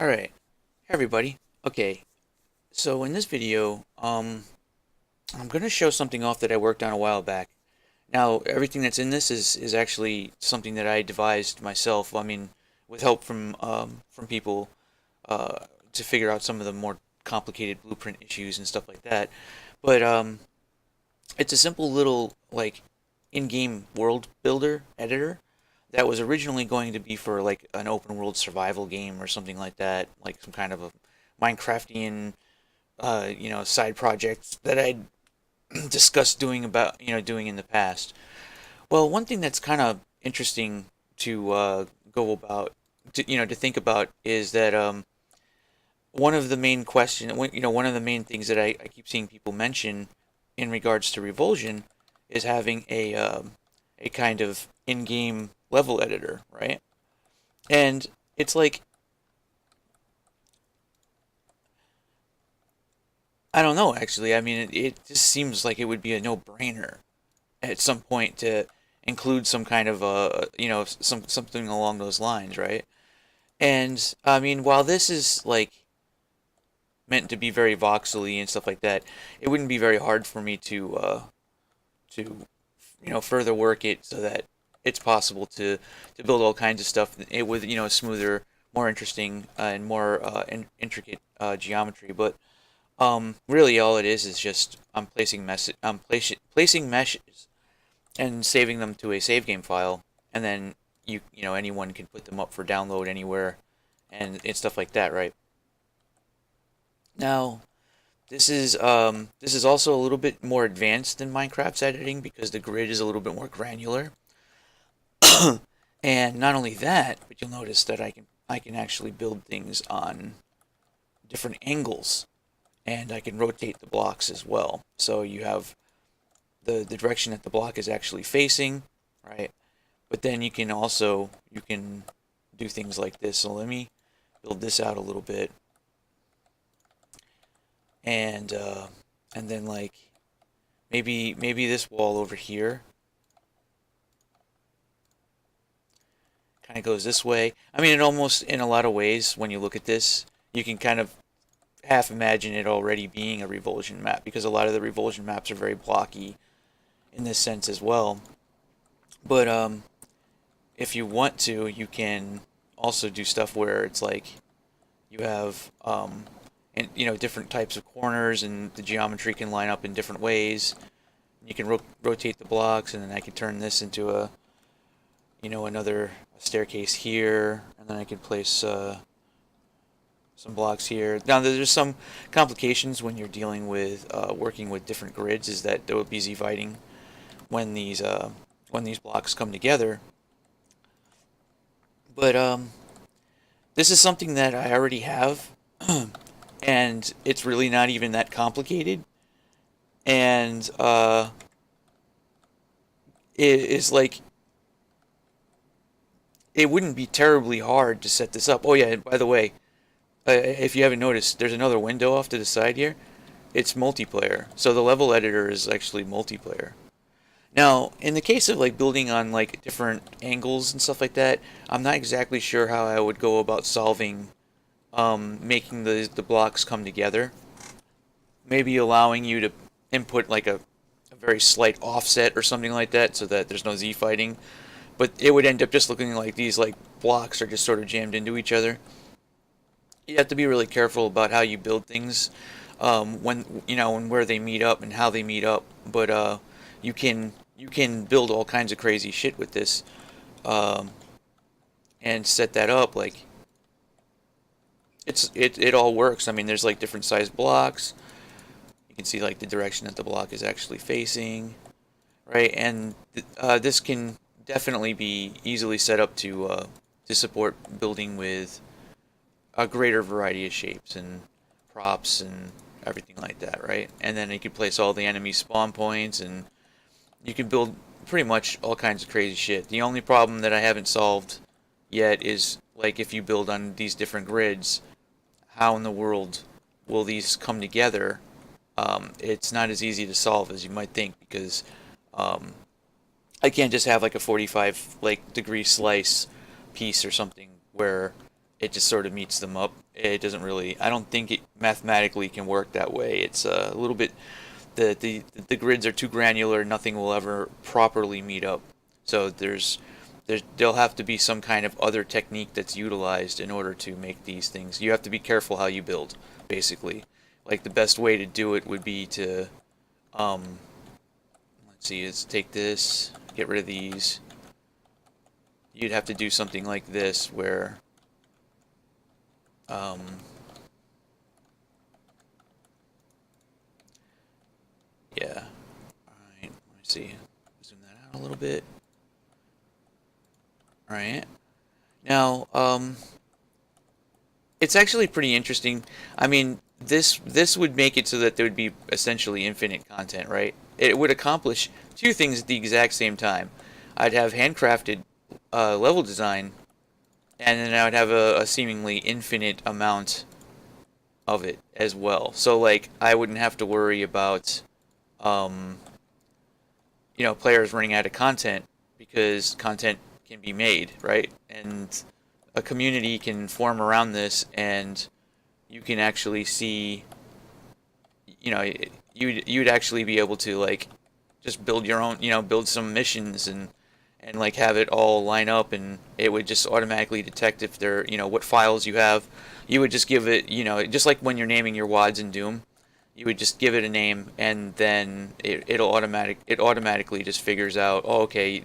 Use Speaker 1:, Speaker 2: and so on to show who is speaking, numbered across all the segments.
Speaker 1: Alright, hey everybody. Okay, so in this video, I'm gonna show something off that I worked on a while back. Now, everything that's in this is actually something that I devised myself. I mean, with help from people to figure out some of the more complicated blueprint issues and stuff like that. But it's a simple little like in-game world builder editor that was originally going to be for like an open world survival game or something like that, like some kind of a Minecraftian side project that I'd discussed doing in the past. Well, one thing that's kind of interesting to go about to think about is that one of the main one of the main things that I keep seeing people mention in regards to Revulsion is having a kind of in-game level editor, right? And it's like, I don't know, actually. I mean, it just seems like it would be a no-brainer at some point to include some kind of something along those lines, right? And I mean, while this is like meant to be very voxely and stuff like that, it wouldn't be very hard for me to further work it so that it's possible to build all kinds of stuff with smoother, more interesting and more intricate geometry. But really, all it is just I'm placing meshes and saving them to a save game file, and then anyone can put them up for download anywhere, and stuff like that, right? Now, this is also a little bit more advanced than Minecraft's editing because the grid is a little bit more granular. And not only that, but you'll notice that I can actually build things on different angles, and I can rotate the blocks as well. So you have the direction that the block is actually facing, right? But then you can do things like this. So let me build this out a little bit, and and then like maybe this wall over here kind of goes this way. I mean, it almost in a lot of ways when you look at this, you can kind of half imagine it already being a revulsion map because a lot of the revulsion maps are very blocky in this sense as well. But if you want to, you can also do stuff where it's like you have and different types of corners, and the geometry can line up in different ways. You can rotate the blocks, and then I can turn this into another staircase here, and then I can place some blocks here. Now, there's some complications when you're dealing with working with different grids. Is that there will be z-fighting when these blocks come together. But this is something that I already have, and it's really not even that complicated. And it is like it wouldn't be terribly hard to set this up. Oh yeah, and by the way, if you haven't noticed, there's another window off to the side here. It's multiplayer, so the level editor is actually multiplayer. Now, in the case of like building on like different angles and stuff like that, I'm not exactly sure how I would go about solving making the blocks come together. Maybe allowing you to input like a very slight offset or something like that so that there's no Z fighting. But it would end up just looking like these like blocks are just sort of jammed into each other. You have to be really careful about how you build things when and where they meet up and how they meet up. But you can build all kinds of crazy shit with this um, and set that up like it all works. I mean, there's like different sized blocks. You can see like the direction that the block is actually facing, right? And this can definitely be easily set up to support building with a greater variety of shapes and props and everything like that, right? And then you can place all the enemy spawn points, and you can build pretty much all kinds of crazy shit. The only problem that I haven't solved yet is like if you build on these different grids, how in the world will these come together? It's not as easy to solve as you might think because um, I can't just have like a 45 like degree slice piece or something where it just sort of meets them up. It doesn't really. I don't think it mathematically can work that way. It's a little bit. The grids are too granular. Nothing will ever properly meet up. So there'll have to be some kind of other technique that's utilized in order to make these things. You have to be careful how you build, basically. Like the best way to do it would be to um, let's see, is take this, get rid of these. You'd have to do something like this where um, yeah. All right, let me see. Zoom that out a little bit. All right. Now, it's actually pretty interesting. I mean, this would make it so that there would be essentially infinite content, right? It would accomplish two things at the exact same time. I'd have handcrafted level design, and then I would have a seemingly infinite amount of it as well. So like, I wouldn't have to worry about um, players running out of content because content can be made, right? And a community can form around this, and you can actually see, you know, you'd actually be able to like just build your own, build some missions and like have it all line up, and it would just automatically detect if they're, what files you have. You would just give it, just like when you're naming your wads in Doom, you would just give it a name, and then it automatically just figures out, oh, okay,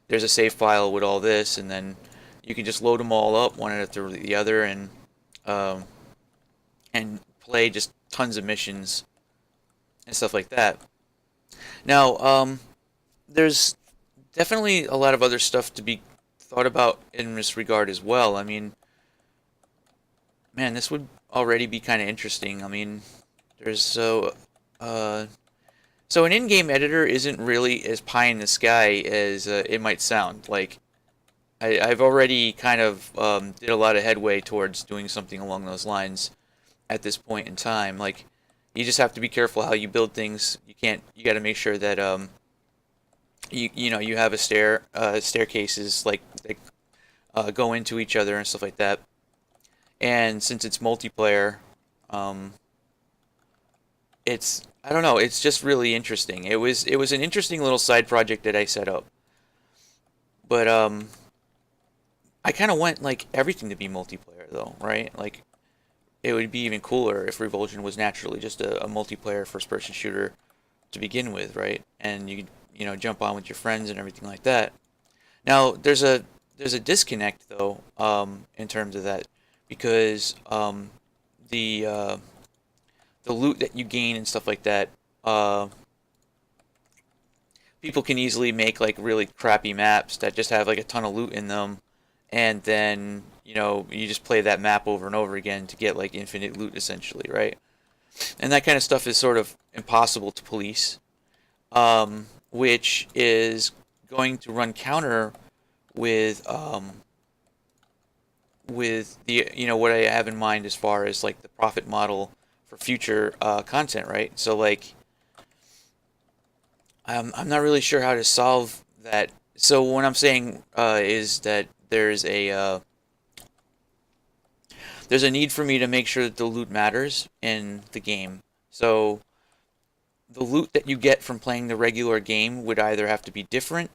Speaker 1: there's a save file with all this, and then you can just load them all up one after the other, um, and play just tons of missions and stuff like that. Now, there's definitely a lot of other stuff to be thought about in this regard as well. I mean, man, this would already be kind of interesting. I mean, there's uh, so an in-game editor isn't really as pie in the sky as it might sound. Like, I've already kind of did a lot of headway towards doing something along those lines at this point in time. Like, you just have to be careful how you build things. You got to make sure that you have staircases like go into each other and stuff like that. And since it's multiplayer, um, it's I don't know, it's just really interesting. It was an interesting little side project that I set up, but I kind of want like everything to be multiplayer though, right? Like it would be even cooler if Revulsion was naturally just a multiplayer first-person shooter to begin with, right? And you could, jump on with your friends and everything like that. Now, there's a disconnect though, in terms of that, because the uh, the loot that you gain and stuff like that, uh, people can easily make like really crappy maps that just have like a ton of loot in them, and then you just play that map over and over again to get like infinite loot essentially, right? And that kind of stuff is sort of impossible to police, which is going to run counter with the what I have in mind as far as like the profit model for future content, right? So like I'm not really sure how to solve that. So what I'm saying is that there's a need for me to make sure that the loot matters in the game. So the loot that you get from playing the regular game would either have to be different,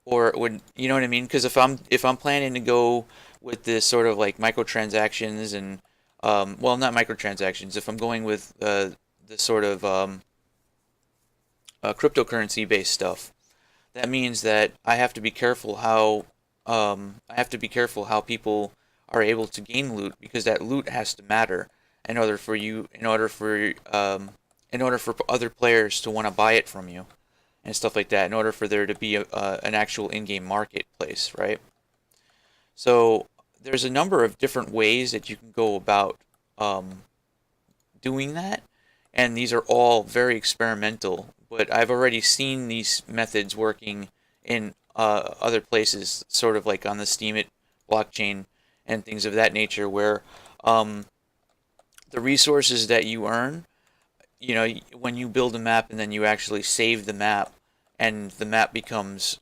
Speaker 1: or it would, you know what I mean? Because if I'm planning to go with this sort of like microtransactions and well, not microtransactions. If I'm going with this sort of cryptocurrency based stuff, that means that I have to be careful how people are able to gain loot, because that loot has to matter in order for other players to want to buy it from you and stuff like that, in order for there to be an actual in-game marketplace, right? So there's a number of different ways that you can go about um, doing that, and these are all very experimental. But I've already seen these methods working in other places, sort of like on the Steemit blockchain and things of that nature, where um, the resources that you earn, when you build a map and then you actually save the map, and the map becomes,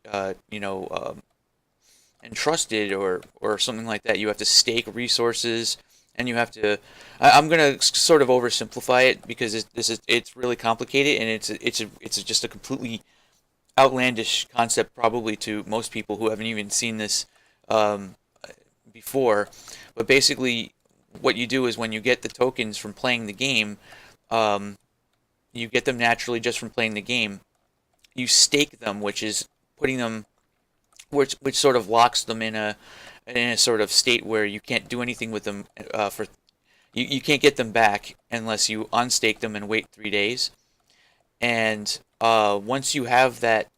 Speaker 1: trusted, or something like that. You have to stake resources, and you have to. I'm gonna sort of oversimplify it because it's really complicated, and it's just a completely outlandish concept probably to most people who haven't even seen this um, before. But basically, what you do is when you get the tokens from playing the game, um, you get them naturally just from playing the game. You stake them, which is putting them, which sort of locks them in a sort of state where you can't do anything with them for you can't get them back unless you unstake them and wait 3 days. And once you have that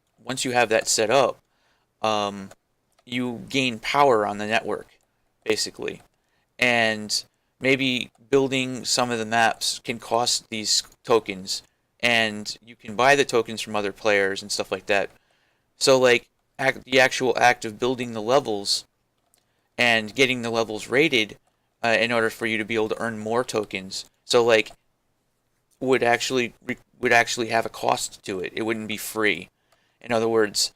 Speaker 1: set up, um, you gain power on the network, basically. And maybe building some of the maps can cost these tokens, and you can buy the tokens from other players and stuff like that. So like the actual act of building the levels and getting the levels rated in order for you to be able to earn more tokens. So like would actually have a cost to it. It wouldn't be free. In other words,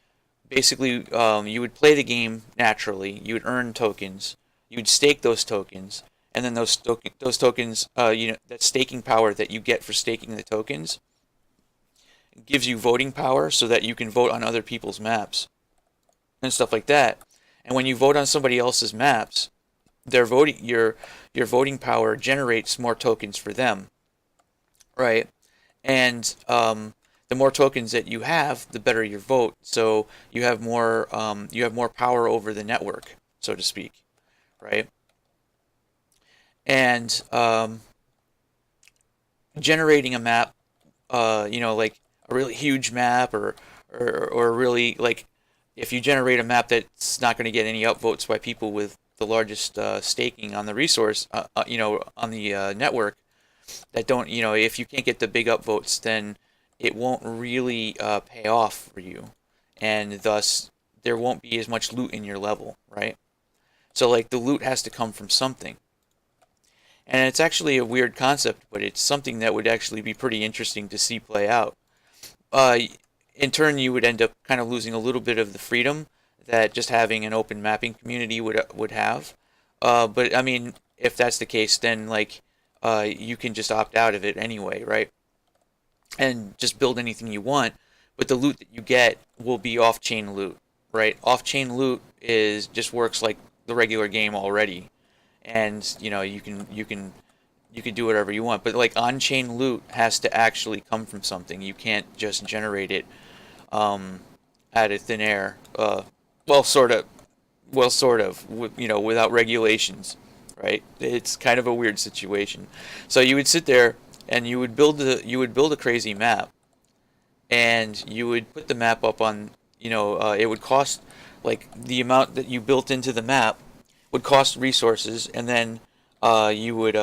Speaker 1: basically, you would play the game naturally. You would earn tokens. You would stake those tokens, and then those tokens, that staking power that you get for staking the tokens, gives you voting power so that you can vote on other people's maps and stuff like that. And when you vote on somebody else's maps, their voting your voting power generates more tokens for them, right? And the more tokens that you have, the better your vote. So you have more power over the network, so to speak, right? And generating a map, like a really huge map, or really like if you generate a map that's not going to get any upvotes by people with the largest staking on the resource, on the network, that don't, if you can't get the big upvotes, then it won't really pay off for you, and thus there won't be as much loot in your level, right? So like the loot has to come from something, and it's actually a weird concept, but it's something that would actually be pretty interesting to see play out. Uh, in turn, you would end up kind of losing a little bit of the freedom that just having an open mapping community would have. But I mean, if that's the case, then like you can just opt out of it anyway, right? And just build anything you want. But the loot that you get will be off-chain loot, right? Off-chain loot is just works like the regular game already, and you can do whatever you want. But like on-chain loot has to actually come from something. You can't just generate it um, out of thin air. Well, sort of. Well, sort of. Without regulations, right? It's kind of a weird situation. So you would sit there and you would build a crazy map, and you would put the map up on. It would cost like the amount that you built into the map would cost resources, and then you would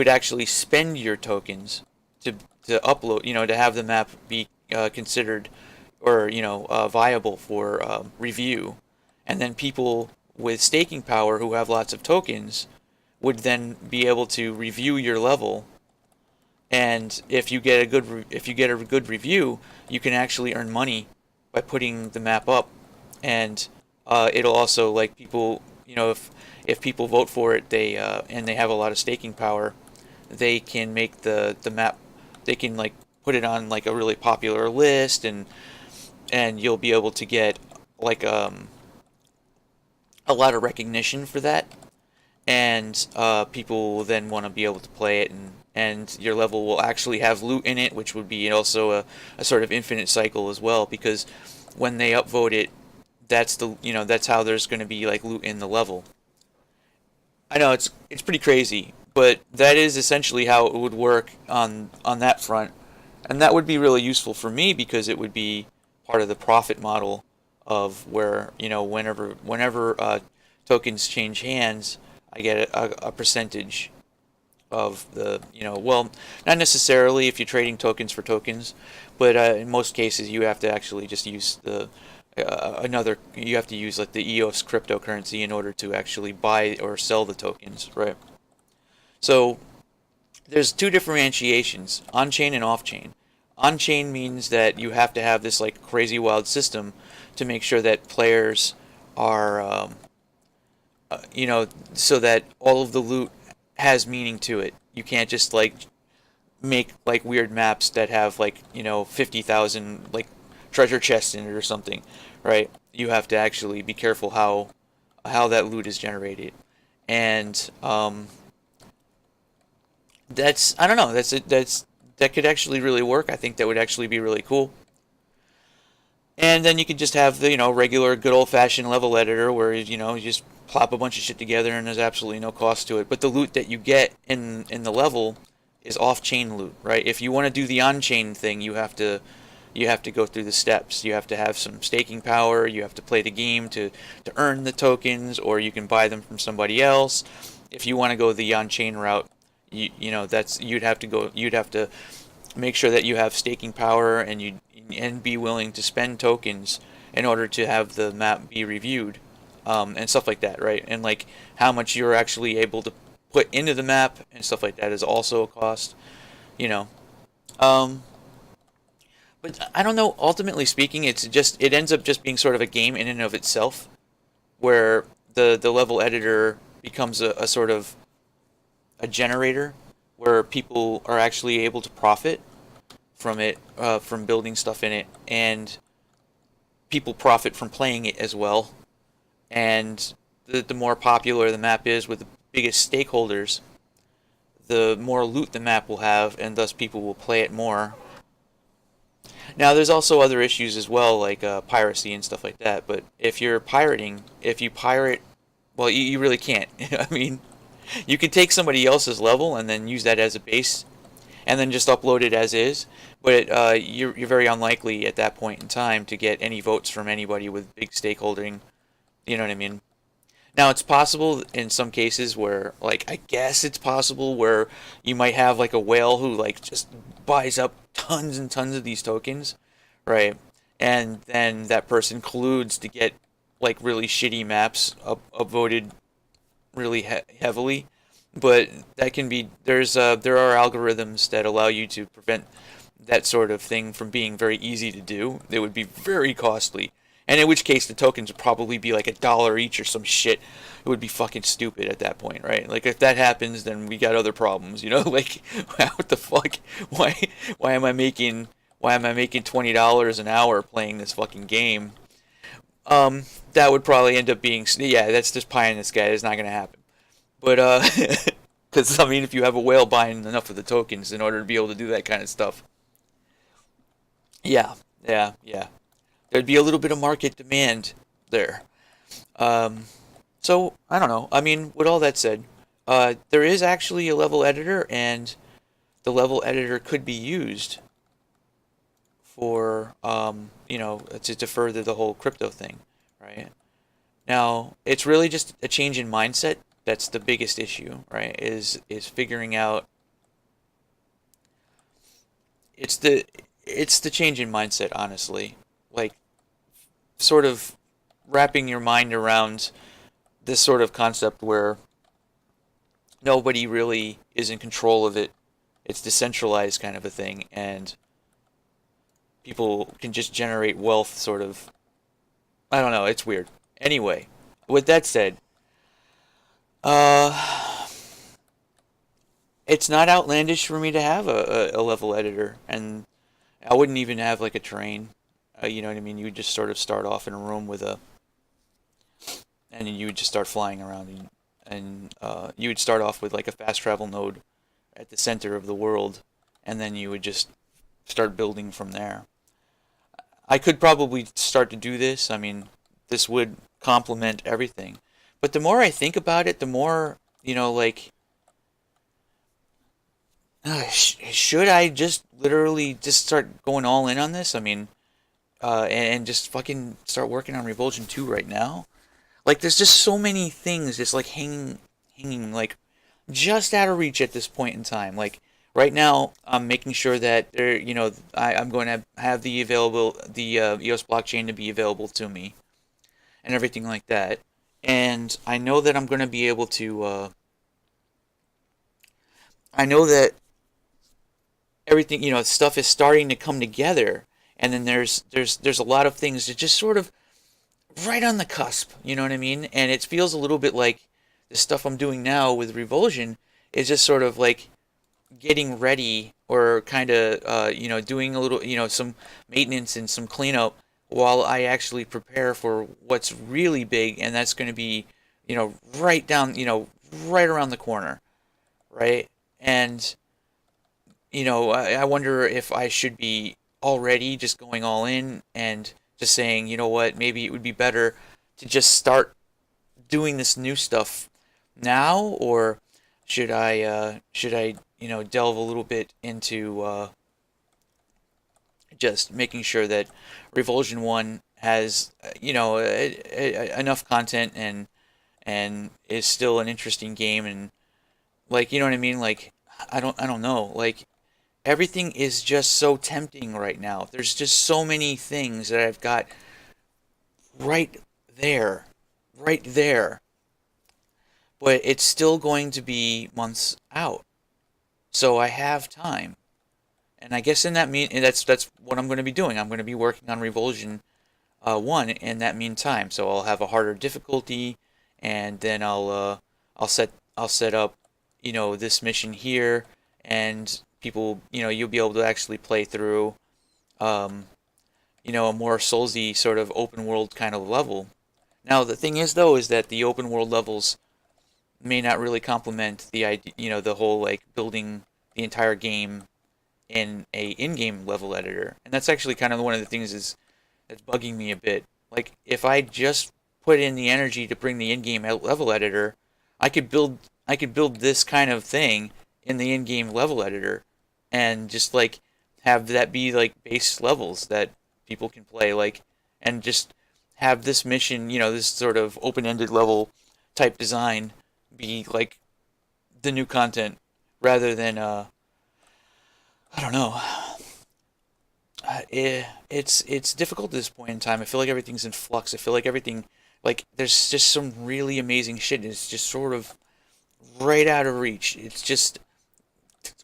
Speaker 1: actually spend your tokens to upload, to have the map be considered or viable for review, and then people with staking power who have lots of tokens would then be able to review your level, and if you get a good review, you can actually earn money by putting the map up, and it'll also like people, if people vote for it, and they have a lot of staking power, they can make the map, they can like put it on like a really popular list, and you'll be able to get like a lot of recognition for that, and people will then want to be able to play it, and your level will actually have loot in it, which would be also a sort of infinite cycle as well, because when they upvote it, that's how there's going to be like loot in the level. I know it's pretty crazy, but that is essentially how it would work on that front, and that would be really useful for me because it would be part of the profit model of where whenever tokens change hands, I get a percentage of the well, not necessarily if you're trading tokens for tokens, but in most cases you have to actually just use the you have to use like the EOS cryptocurrency in order to actually buy or sell the tokens, right? So there's two differentiations, on-chain and off-chain. On-chain means that you have to have this like crazy wild system to make sure that players are, you know, so that all of the loot has meaning to it. You can't just like make like weird maps that have like 50,000 like treasure chests in it or something, right? You have to actually be careful how that loot is generated, and that's I don't know that could actually really work. I think that would actually be really cool. And then you could just have the regular good old fashioned level editor where you just plop a bunch of shit together and there's absolutely no cost to it. But the loot that you get in the level is off chain loot, right? If you want to do the on chain thing, you have to go through the steps. You have to have some staking power. You have to play the game to earn the tokens, or you can buy them from somebody else. If you want to go the on-chain route, that's you'd have to make sure that you have staking power and be willing to spend tokens in order to have the map be reviewed, and stuff like that, right? And like how much you're actually able to put into the map and stuff like that is also a cost, you know. Um, but I don't know. Ultimately speaking, it ends up just being sort of a game in and of itself, where the level editor becomes a sort of a generator where people are actually able to profit from it, from building stuff in it, and people profit from playing it as well. And the more popular the map is with the biggest stakeholders, the more loot the map will have, and thus people will play it more. Now, there's also other issues as well, like piracy and stuff like that. But if you pirate, well, you really can't. I mean, you could take somebody else's level and then use that as a base, and then just upload it as is. But you're very unlikely at that point in time to get any votes from anybody with big stakeholding. You know what I mean? Now, it's possible in some cases where, like, I guess it's possible where you might have like a whale who like just buys up tons and tons of these tokens, right? And then that person colludes to get like really shitty maps upvoted really heavily. But that can be there are algorithms that allow you to prevent that sort of thing from being very easy to do. It would be very costly. And in which case the tokens would probably be like $1 each or some shit. It would be fucking stupid at that point, right? Like if that happens, then we got other problems, you know? Like what the fuck? Why why am I making why am I making $20 an hour playing this fucking game? That would probably end up being, yeah, that's just pie in the sky. It's not gonna happen. But because I mean, if you have a whale buying enough of the tokens in order to be able to do that kind of stuff, yeah, yeah, there'd be a little bit of market demand there. Um, so I don't know. I mean, with all that said, there is actually a level editor, and the level editor could be used for to further the whole crypto thing, right? Now, it's really just a change in mindset that's the biggest issue, right? Is figuring out it's the it's the change in mindset, honestly. Like sort of wrapping your mind around this sort of concept where nobody really is in control of it. It's decentralized kind of a thing, and people can just generate wealth sort of. I don't know, it's weird. Anyway, with that said, uh it's not outlandish for me to have a level editor, and I wouldn't even have like a terrain. You know what I mean? You would just sort of start off in a room and then you would just start flying around, and you would start off with like a fast travel node at the center of the world, and then you would just start building from there. I could probably start to do this. I mean, this would complement everything. But the more I think about it, the more, like, should I just literally just start going all in on this? I mean, and just fucking start working on Revulsion 2 right now? Like, there's just so many things just like hanging like just out of reach at this point in time. Like right now, I'm making sure that I'm going to have the EOS blockchain to be available to me and everything like that. And I know that I'm going to be able to. I know that everything, stuff is starting to come together, and then there's a lot of things that just sort of right on the cusp, you know what I mean? And it feels a little bit like the stuff I'm doing now with Revulsion is just sort of like getting ready, or kind of doing a little, some maintenance and some cleanup while I actually prepare for what's really big, and that's going to be, right down, right around the corner, right? And I wonder if I should be already just going all in and just saying, you know what, maybe it would be better to just start doing this new stuff now, or should I delve a little bit into just making sure that Revulsion 1 has enough content, and is still an interesting game, and like, you know what I mean? Like, I don't know. Like, everything is just so tempting right now. There's just so many things that I've got right there, right there. But it's still going to be months out. So I have time. And I guess in that that's what I'm going to be doing. I'm going to be working on Revulsion 1 in that meantime. So I'll have a harder difficulty, and then I'll set up, this mission here, and people, you'll be able to actually play through, um, a more Soulsy sort of open world kind of level. Now the thing is, though, is that the open world levels may not really complement the idea, the whole like building the entire game in a in-game level editor, and that's actually kind of one of the things that's bugging me a bit. Like, if I just put in the energy to bring the in-game level editor, I could build I could build this kind of thing in the in-game level editor, and just like have that be like base levels that people can play, like, and just have this mission, this sort of open-ended level type design be like the new content, rather than I don't know. It's difficult at this point in time. I feel like everything's in flux. I feel like everything, like, there's just some really amazing shit. It's just sort of right out of reach. It's just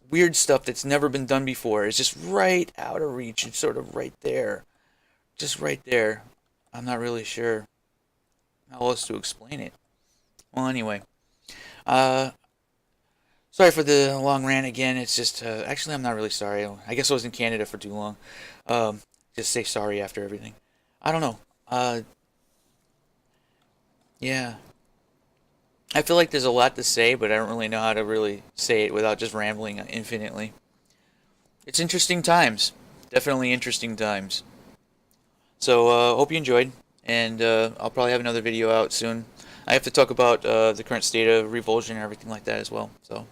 Speaker 1: weird stuff that's never been done before. It's just right out of reach. It's sort of right there, just right there. I'm not really sure how else to explain it. Well, anyway, uh, sorry for the long rant again. It's just, actually, I'm not really sorry. I guess I was in Canada for too long. Um, just say sorry after everything. I don't know. Yeah. I feel like there's a lot to say, but I don't really know how to really say it without just rambling infinitely. It's interesting times. Definitely interesting times. So, hope you enjoyed, and I'll probably have another video out soon. I have to talk about the current state of Revulsion and everything like that as well. So.